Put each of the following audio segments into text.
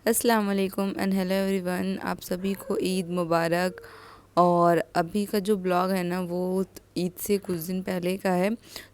अस्सलाम वालेकुम and hello everyone. आप सभी को ईद मुबारक। और अभी का जो ब्लॉग है ना वो ईद से कुछ दिन पहले का है।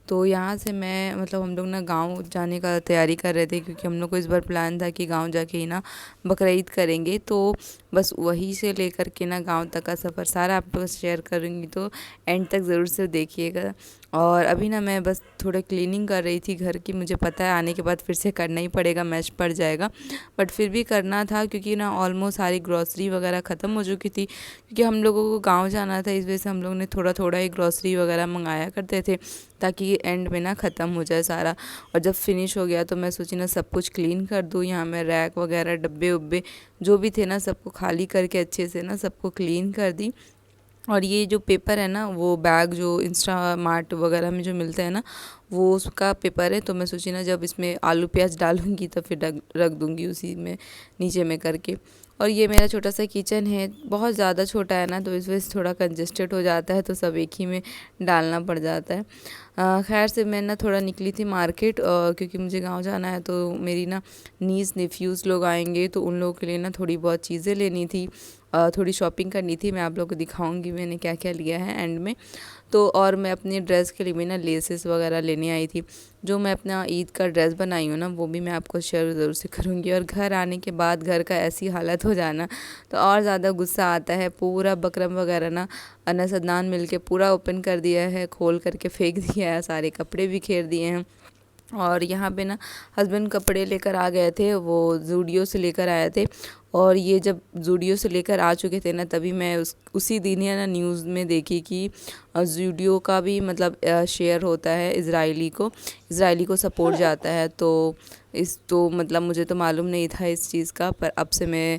तो यहाँ से मैं हम लोग ना गांव जाने का तैयारी कर रहे थे, क्योंकि हम लोग को इस बार प्लान था कि गांव जाके ही ना बकरा ईद करेंगे। तो बस वहीं से लेकर के ना गांव तक का सफ़र सारा आप लोग शेयर करूँगी, तो एंड तक ज़रूर से देखिएगा। और अभी ना मैं बस थोड़ा क्लीनिंग कर रही थी घर की। मुझे पता है आने के बाद फिर से करना ही पड़ेगा, मैश पड़ जाएगा, बट फिर भी करना था क्योंकि ना ऑलमोस्ट सारी ग्रॉसरी वगैरह ख़त्म हो चुकी थी। क्योंकि हम लोगों को गांव जाना था, इस वजह से हम लोग ने थोड़ा थोड़ा ही ग्रॉसरी वगैरह मंगाया करते थे, ताकि एंड में ना ख़त्म हो जाए सारा। और जब फिनिश हो गया तो मैं सोची ना सब कुछ क्लीन कर दूँ। यहाँ मैं रैक वगैरह डब्बे उब्बे जो भी थे ना सबको खाली करके अच्छे से ना सबको क्लीन कर दी। और ये जो पेपर है ना, वो बैग जो इंस्टा मार्ट वगैरह में जो मिलता है ना, वो उसका पेपर है। तो मैं सोची ना जब इसमें आलू प्याज डालूंगी तो फिर रख रख दूंगी उसी में नीचे में करके। और ये मेरा छोटा सा किचन है, बहुत ज़्यादा छोटा है ना, तो इस वजह से थोड़ा कंजेस्टेड हो जाता है, तो सब एक ही में डालना पड़ जाता है। खैर से मैं ना थोड़ा निकली थी मार्केट, क्योंकि मुझे गांव जाना है। तो मेरी ना नीस नेफ्यूज़ लोग आएंगे, तो उन लोगों के लिए ना थोड़ी बहुत चीज़ें लेनी थी, थोड़ी शॉपिंग करनी थी। मैं आप लोगों को दिखाऊंगी मैंने क्या क्या लिया है एंड में। तो और मैं अपनी ड्रेस के लिए भी ना लेसेस वगैरह लेने आई थी। जो मैं अपना ईद का ड्रेस बनाई हूँ ना, वो भी मैं आपको शेयर ज़रूर से करूँगी। और घर आने के बाद घर का ऐसी हालत हो जाना, तो और ज़्यादा गुस्सा आता है। पूरा बकरम वगैरह ना अनस अदनान मिल के पूरा ओपन कर दिया है, खोल करके फेंक दिया है, सारे कपड़े भी घेर दिए हैं। और यहाँ पे ना हस्बैंड कपड़े लेकर आ गए थे, वो ज़ूडियो से लेकर आए थे। और ये जब ज़ूडियो से लेकर आ चुके थे ना, तभी मैं उसी दिन ही ना न्यूज़ में देखी कि ज़ूडियो का भी शेयर होता है इज़राइली को सपोर्ट जाता है। तो मुझे तो मालूम नहीं था इस चीज़ का, पर अब से मैं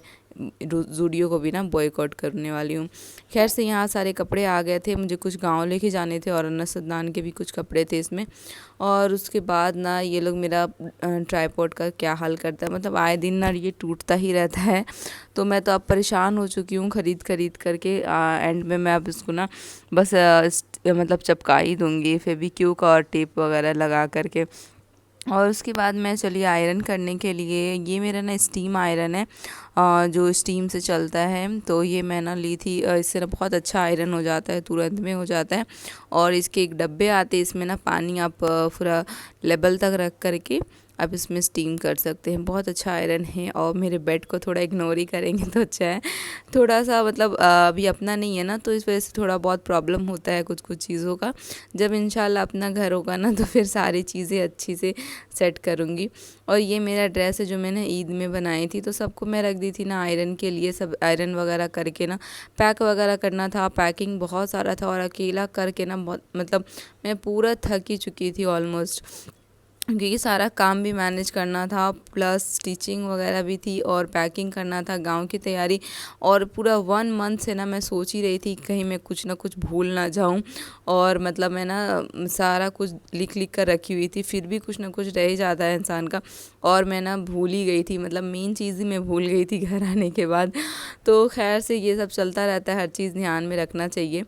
ज़ूडियो को भी ना बॉयकॉट करने वाली हूँ। खैर से यहाँ सारे कपड़े आ गए थे, मुझे कुछ गांव लेके जाने थे और अनस अदनान के भी कुछ कपड़े थे इसमें। और उसके बाद ना ये लोग मेरा ट्राईपॉड का क्या हाल करता है, आए दिन ना ये टूटता ही रहता है। तो मैं तो अब परेशान हो चुकी हूँ खरीद खरीद करके। एंड में मैं अब इसको ना बस चिपका ही दूँगी फेविक्यू का और टेप वगैरह लगा करके। और उसके बाद मैं चली आयरन करने के लिए। ये मेरा ना स्टीम आयरन है, जो स्टीम से चलता है। तो ये मैं ना ली थी, इससे ना बहुत अच्छा आयरन हो जाता है, तुरंत में हो जाता है। और इसके एक डब्बे आते हैं, इसमें ना पानी आप पूरा लेवल तक रख करके आप इसमें स्टीम कर सकते हैं। बहुत अच्छा आयरन है। और मेरे बेड को थोड़ा इग्नोर ही करेंगे तो अच्छा है। थोड़ा सा अभी अपना नहीं है ना, तो इस वजह से थोड़ा बहुत प्रॉब्लम होता है कुछ कुछ चीज़ों का। जब इंशाल्लाह अपना घर होगा ना, तो फिर सारी चीज़ें अच्छी से सेट करूँगी। और ये मेरा ड्रेस है जो मैंने ईद में बनाई थी, तो सबको मैं रख दी थी ना आयरन के लिए। सब आयरन वगैरह करके ना पैक वगैरह करना था, पैकिंग बहुत सारा था। और अकेला करके ना बहुत मैं पूरा थक ही चुकी थी ऑलमोस्ट, क्योंकि सारा काम भी मैनेज करना था, प्लस स्टिचिंग वगैरह भी थी और पैकिंग करना था, गांव की तैयारी। और पूरा 1 मंथ से ना मैं सोच ही रही थी कहीं मैं कुछ ना कुछ भूल ना जाऊं। और मैं ना सारा कुछ लिख लिख कर रखी हुई थी, फिर भी कुछ ना कुछ रह ही जाता है इंसान का। और मैं ना भूल ही गई थी, मेन चीज़ ही मैं भूल गई थी घर आने के बाद। तो खैर से ये सब चलता रहता है, हर चीज़ ध्यान में रखना चाहिए।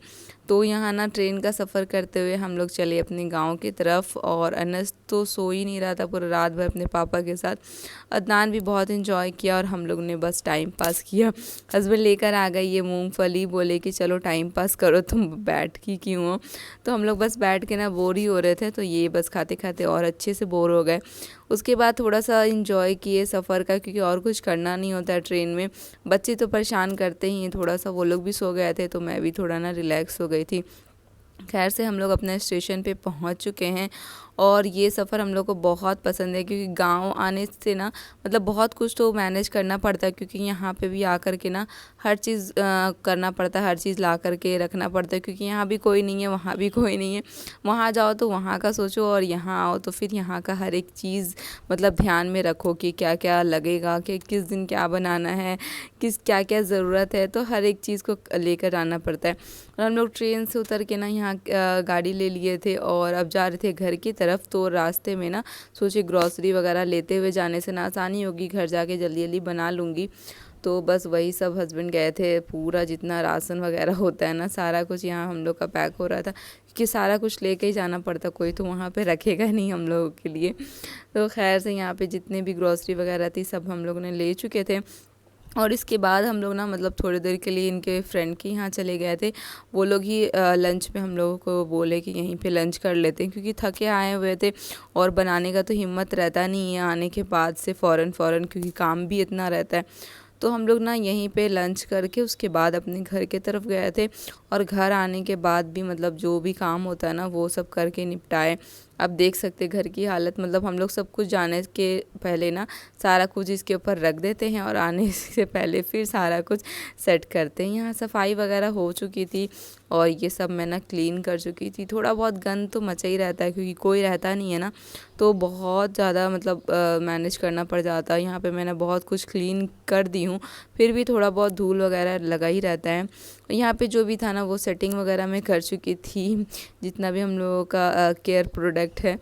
तो यहाँ ना ट्रेन का सफ़र करते हुए हम लोग चले अपने गांव की तरफ। और अनस तो सो ही नहीं रहा था पूरा रात भर अपने पापा के साथ। अदनान भी बहुत इन्जॉय किया और हम लोग ने बस टाइम पास किया। हस्बैंड लेकर आ गए ये मूंगफली, बोले कि चलो टाइम पास करो, तुम बैठ की क्यों हो। तो हम लोग बस बैठ के ना बोर ही हो रहे थे, तो ये बस खाते खाते और अच्छे से बोर हो गए। उसके बाद थोड़ा सा इंजॉय किए सफ़र का, क्योंकि और कुछ करना नहीं होता है ट्रेन में। बच्चे तो परेशान करते ही हैं थोड़ा सा, वो लोग भी सो गए थे, तो मैं भी थोड़ा ना रिलैक्स हो गई थी। खैर से हम लोग अपने स्टेशन पे पहुंच चुके हैं। और ये सफ़र हम लोग को बहुत पसंद है, क्योंकि गांव आने से ना बहुत कुछ तो मैनेज करना पड़ता है, क्योंकि यहाँ पे भी आकर के ना हर चीज़ करना पड़ता है, हर चीज़ ला करके रखना पड़ता है, क्योंकि यहाँ भी कोई नहीं है, वहाँ भी कोई नहीं है। वहाँ जाओ तो वहाँ का सोचो, और यहाँ आओ तो फिर यहाँ का हर एक चीज़ ध्यान में रखो कि क्या क्या लगेगा, कि किस दिन क्या बनाना है, किस क्या क्या ज़रूरत है, तो हर एक चीज़ को लेकर आना पड़ता है। और हम लोग ट्रेन से उतर के ना यहाँ गाड़ी ले लिए थे और अब जा रहे थे घर की तरफ। तो रास्ते में ना सोचे ग्रॉसरी वगैरह लेते हुए जाने से ना आसानी होगी, घर जाके जल्दी जल्दी बना लूँगी। तो बस वही सब हस्बैंड गए थे, पूरा जितना राशन वगैरह होता है ना सारा कुछ यहाँ हम लोग का पैक हो रहा था, क्योंकि सारा कुछ लेके ही जाना पड़ता, कोई तो वहाँ पे रखेगा नहीं हम लोगों के लिए। तो खैर से यहाँ पे जितने भी ग्रॉसरी वगैरह थी सब हम लोग ने ले चुके थे। और इसके बाद हम लोग ना मतलब थोड़ी देर के लिए इनके फ्रेंड के यहाँ चले गए थे। वो लोग ही लंच में हम लोगों को बोले कि यहीं पे लंच कर लेते हैं, क्योंकि थके आए हुए थे और बनाने का तो हिम्मत रहता नहीं है आने के बाद से फ़ौरन फ़ौरन, क्योंकि काम भी इतना रहता है। तो हम लोग ना यहीं पे लंच करके उसके बाद अपने घर के तरफ गए थे। और घर आने के बाद भी मतलब जो भी काम होता है ना वो सब करके निपटाए। अब देख सकते घर की हालत, मतलब हम लोग सब कुछ जाने के पहले ना सारा कुछ इसके ऊपर रख देते हैं और आने से पहले फिर सारा कुछ सेट करते हैं। यहाँ सफाई वगैरह हो चुकी थी और ये सब मैं ना क्लीन कर चुकी थी। थोड़ा बहुत गंद तो मचा ही रहता है, क्योंकि कोई रहता नहीं है ना, तो बहुत ज़्यादा मतलब मैनेज करना पड़ जाता है। यहाँ पे मैंने बहुत कुछ क्लीन कर दी हूँ, फिर भी थोड़ा बहुत धूल वगैरह लगा ही रहता है। यहाँ पे जो भी था ना वो सेटिंग वगैरह मैं कर चुकी थी, जितना भी हम लोगों का केयर प्रोडक्ट है।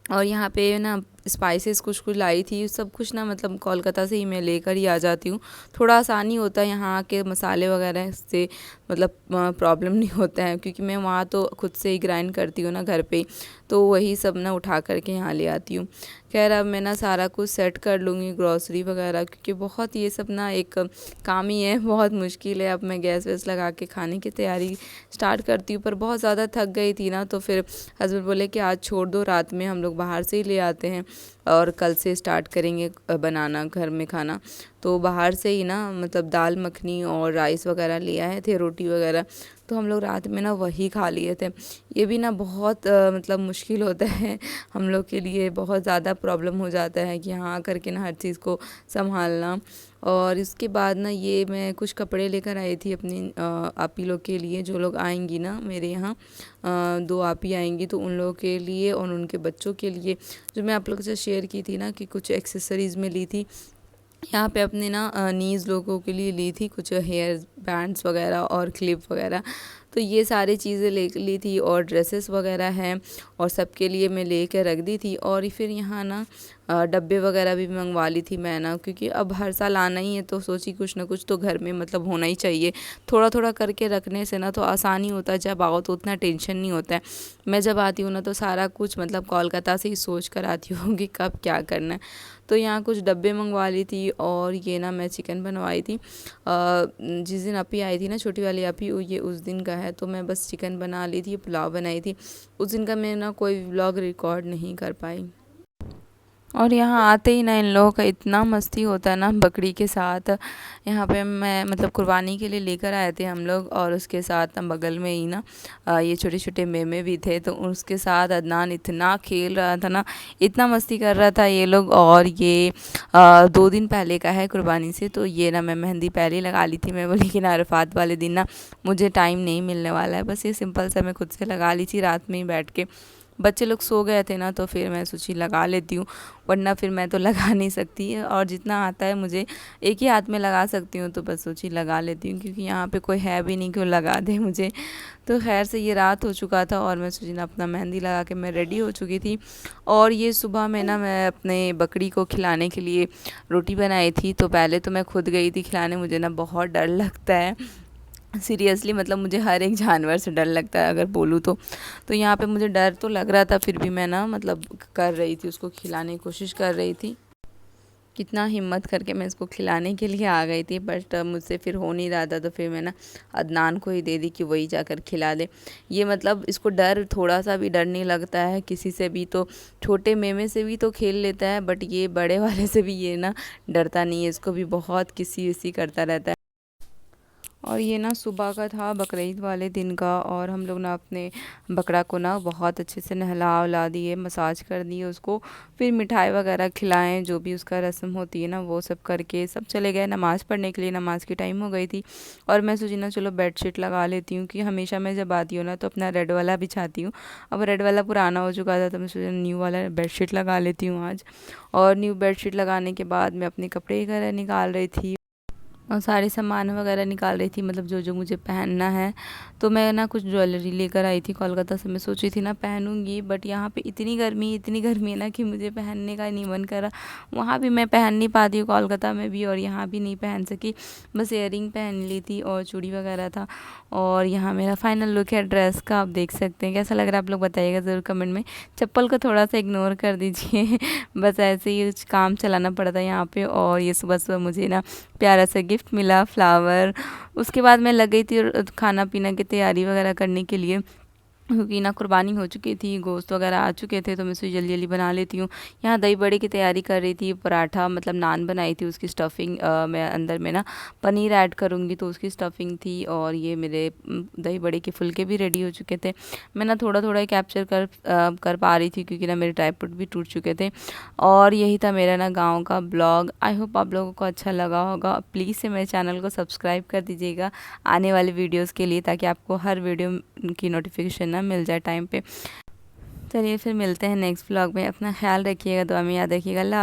और यहाँ पे ना स्पाइसेस कुछ कुछ लाई थी, सब कुछ ना मतलब कोलकाता से ही मैं लेकर ही आ जाती हूँ। थोड़ा आसानी होता है यहाँ के मसाले वगैरह से, मतलब प्रॉब्लम नहीं होता है, क्योंकि मैं वहाँ तो खुद से ही ग्राइंड करती हूँ ना घर पे, तो वही सब ना उठा करके यहाँ ले आती हूँ। खैर अब मैं ना सारा कुछ सेट कर लूँगी ग्रॉसरी वगैरह, क्योंकि बहुत ये सब ना एक काम ही है, बहुत मुश्किल है। अब मैं गैस वैस लगा के खाने की तैयारी स्टार्ट करती हूँ, पर बहुत ज़्यादा थक गई थी ना, तो फिर हस्बैंड बोले कि आज छोड़ दो, रात में हम लोग बाहर से ही ले आते हैं और कल से स्टार्ट करेंगे बनाना घर में खाना। तो बाहर से ही ना मतलब दाल मखनी और राइस वगैरह ले आए थे, रोटी वगैरह, तो हम लोग रात में ना वही खा लिए थे। ये भी ना बहुत मतलब मुश्किल होता है हम लोग के लिए, बहुत ज़्यादा प्रॉब्लम हो जाता है कि यहाँ करके ना हर चीज़ को संभालना। और इसके बाद ना ये मैं कुछ कपड़े लेकर आई थी अपनी आपी लोग के लिए, जो लोग आएंगी ना मेरे यहाँ, 2 आपी आएंगी, तो उन लोगों के लिए और उनके बच्चों के लिए, जो मैं आप लोगों से शेयर की थी ना कि कुछ एक्सेसरीज़ में ली थी। यहाँ पे अपने ना नीज़ लोगों के लिए ली थी कुछ हेयर बैंड्स वगैरह और क्लिप वगैरह, तो ये सारी चीज़ें ले ली थी। और ड्रेसेस वगैरह हैं और सबके लिए मैं ले कर रख दी थी। और फिर यहाँ ना डब्बे वगैरह भी मंगवा ली थी मैं ना, क्योंकि अब हर साल आना ही है, तो सोची कुछ ना कुछ तो घर में मतलब होना ही चाहिए। थोड़ा थोड़ा करके रखने से ना तो आसानी होता है, जब आओ तो उतना टेंशन नहीं होता है। मैं जब आती हूँ ना तो सारा कुछ मतलब कोलकाता से ही सोच कर आती हूँ कि कब क्या करना है। तो यहाँ कुछ डब्बे मंगवा ली थी। और ये ना मैं चिकन बनवाई थी, जिस दिन अपी आई थी ना छोटी वाली अपी, ये उस दिन का है, तो मैं बस चिकन बना ली थी, पुलाव बनाई थी। उस दिन का मैं ना कोई व्लॉग रिकॉर्ड नहीं कर पाई। और यहाँ आते ही ना इन लोगों का इतना मस्ती होता है ना बकरी के साथ। यहाँ पे मैं मतलब कुर्बानी के लिए लेकर आए थे हम लोग, और उसके साथ ना बगल में ही ना ये छोटे छोटे मेमे भी थे, तो उसके साथ अदनान इतना खेल रहा था ना, इतना मस्ती कर रहा था ये लोग। और ये 2 दिन पहले का है कुर्बानी से, तो ये ना मैं मेहंदी पहले ही लगा ली थी। मैं बोली कि ना अरफात वाले दिन ना मुझे टाइम नहीं मिलने वाला है, बस ये सिंपल सा मैं खुद से लगा ली थी रात में ही बैठ के। बच्चे लोग सो गए थे ना, तो फिर मैं सोची लगा लेती हूँ, वरना फिर मैं तो लगा नहीं सकती। और जितना आता है मुझे एक ही हाथ में लगा सकती हूँ, तो बस सोची लगा लेती हूँ, क्योंकि यहाँ पे कोई है भी नहीं कि वो लगा दे मुझे। तो खैर से ये रात हो चुका था और मैं सोची ना अपना मेहंदी लगा के मैं रेडी हो चुकी थी। और ये सुबह में ना मैं अपने बकरी को खिलाने के लिए रोटी बनाई थी। तो पहले तो मैं खुद गई थी खिलाने, मुझे ना बहुत डर लगता है सीरियसली, मतलब मुझे हर एक जानवर से डर लगता है अगर बोलूँ तो यहाँ पे मुझे डर तो लग रहा था, फिर भी मैं ना मतलब कर रही थी, उसको खिलाने की कोशिश कर रही थी। कितना हिम्मत करके मैं इसको खिलाने के लिए आ गई थी, बट मुझसे फिर हो नहीं रहा था, तो फिर मैं ना अदनान को ही दे दी कि वही जाकर खिला दे। ये मतलब इसको डर, थोड़ा सा भी डर नहीं लगता है किसी से भी, तो छोटे मेमे से भी तो खेल लेता है, बट ये बड़े वाले से भी ये ना डरता नहीं है, इसको भी बहुत किसी विसी करता रहता है। और ये ना सुबह का था बकरीद वाले दिन का, और हम लोग ना अपने बकरा को ना बहुत अच्छे से नहला वला दिए, मसाज कर दिए उसको, फिर मिठाई वगैरह खिलाएं, जो भी उसका रस्म होती है ना वो सब करके सब चले गए नमाज़ पढ़ने के लिए। नमाज़ की टाइम हो गई थी और मैं सोची ना चलो बेडशीट लगा लेती हूँ, कि हमेशा मैं जब आती हूँ ना तो अपना रेड वाला बिछाती हूँ। अब रेड वाला पुराना हो चुका था, तो मैं सोचा न्यू वाला बेडशीट लगा लेती हूँ आज। और न्यू बेडशीट लगाने के बाद मैं अपने कपड़े घर निकाल रही थी। और सारे सामान वगैरह निकाल रही थी, मतलब जो जो मुझे पहनना है। तो मैं ना कुछ ज्वेलरी लेकर आई थी कोलकाता से। मैं सोची थी ना पहनूंगी, बट यहाँ पे इतनी गर्मी है ना कि मुझे पहनने का नहीं मन करा। वहाँ भी मैं पहन नहीं पाती हूँ कोलकाता में भी, और यहाँ भी नहीं पहन सकी। बस इयररिंग पहन ली थी और चूड़ी वगैरह था। और यहाँ मेरा फाइनल लुक है ड्रेस का, आप देख सकते हैं। कैसा लग रहा है आप लोग बताइएगा ज़रूर कमेंट में। चप्पल को थोड़ा सा इग्नोर कर दीजिए बस ऐसे ही कुछ काम चलाना पड़ा था यहाँ पे। और ये सुबह सुबह मुझे ना प्यारा सा गिफ्ट मिला, फ्लावर। उसके बाद मैं लग गई थी खाना पीना की तैयारी वगैरह करने के लिए, क्योंकि ना कुर्बानी हो चुकी थी, गोश्त वगैरह आ चुके थे, तो मैं इसे जल्दी जल्दी बना लेती हूँ। यहाँ दही बड़े की तैयारी कर रही थी, पराठा मतलब नान बनाई थी, उसकी स्टफिंग मैं अंदर में ना पनीर ऐड करूँगी तो उसकी स्टफिंग थी। और ये मेरे दही बड़े के फुलके भी रेडी हो चुके थे। मैं ना थोड़ा थोड़ा कैप्चर कर पा रही थी, क्योंकि ना मेरे ट्राइपॉड भी टूट चुके थे। और यही था मेरा ना गाँव का ब्लॉग। आई होप आप लोगों को अच्छा लगा होगा। प्लीज़ से मेरे चैनल को सब्सक्राइब कर दीजिएगा आने वाले वीडियोज़ के लिए, ताकि आपको हर वीडियो की नोटिफिकेशन ना मिल जाए टाइम पे। चलिए फिर मिलते हैं नेक्स्ट व्लॉग में। अपना ख्याल रखिएगा, दुआ में याद रखिएगा। अल्लाह।